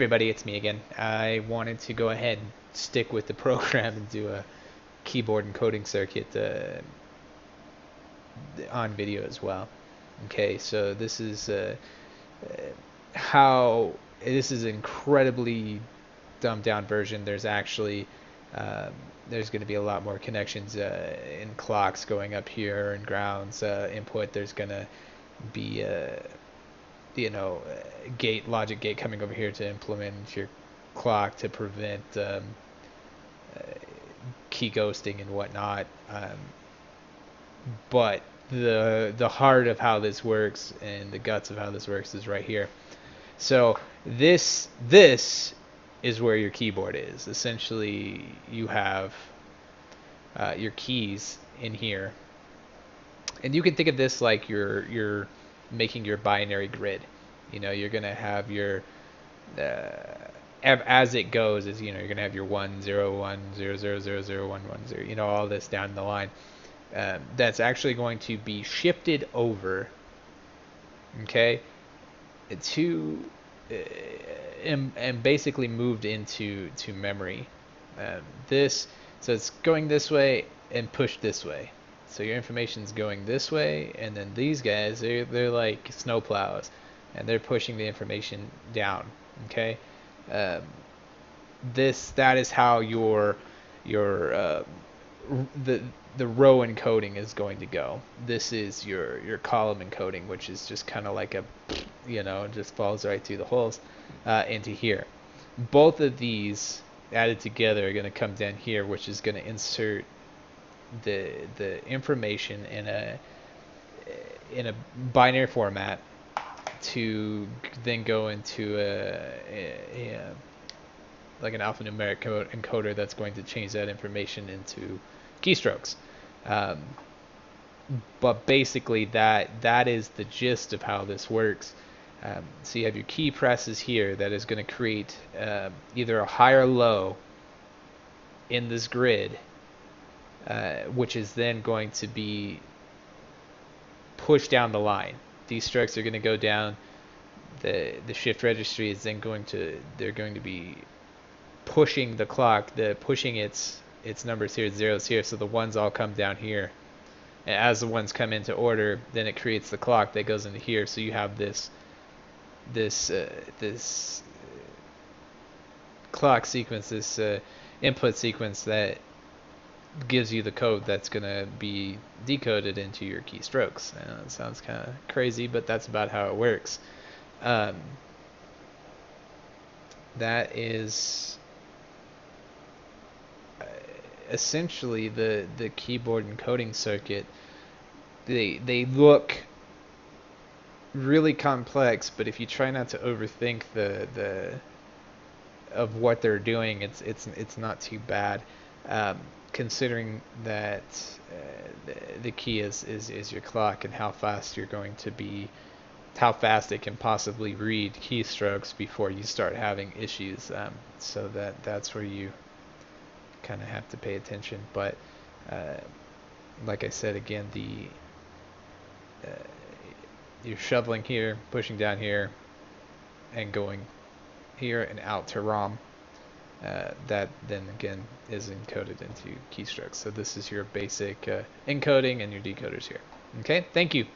everybody, it's me again. I wanted to go ahead and stick with the program and do a keyboard encoding circuit on video as well. Okay, so this is how this is an incredibly dumbed down version. There's actually there's going to be a lot more connections in clocks going up here and grounds input. There's going to be logic gate coming over here to implement your clock to prevent key ghosting and whatnot. But the heart of how this works and the guts of how this works is right here. So this is where your keyboard is. Essentially, you have your keys in here, and you can think of this like you're making your binary grid. You're gonna have your as it goes is you're gonna have your 1 0 1 0 0 0 0 1 1 0, all this down the line. That's actually going to be shifted over, okay, to and basically moved into memory. So it's going this way and pushed this way. So your information's going this way, and then these guys, they're like snowplows, and they're pushing the information down. Okay, that is how your the row encoding is going to go. This is your column encoding, which is just kind of like it just falls right through the holes into here. Both of these added together are going to come down here, which is going to insert the information in a binary format to then go into like an alphanumeric encoder that's going to change that information into keystrokes. But basically that is the gist of how this works. So you have your key presses here that is going to create either a high or low in this grid, which is then going to be pushed down the line. These strokes are going to go down. The shift registry is then they're going to be pushing the clock, pushing its numbers here, zeros here, so the ones all come down here. And as the ones come into order, then it creates the clock that goes into here. So you have this clock sequence, this input sequence that gives you the code that's going to be decoded into your keystrokes. It sounds kind of crazy, but that's about how it works. That is essentially the keyboard encoding circuit. They look really complex, but if you try not to overthink the of what they're doing, it's not too bad, considering that the key is your clock and how fast you're going to be, how fast it can possibly read keystrokes before you start having issues. So that's where you kind of have to pay attention. But like I said again, you're shoveling here, pushing down here, and going here and out to ROM. That then again is encoded into keystrokes. So this is your basic encoding and your decoders here. Okay, thank you.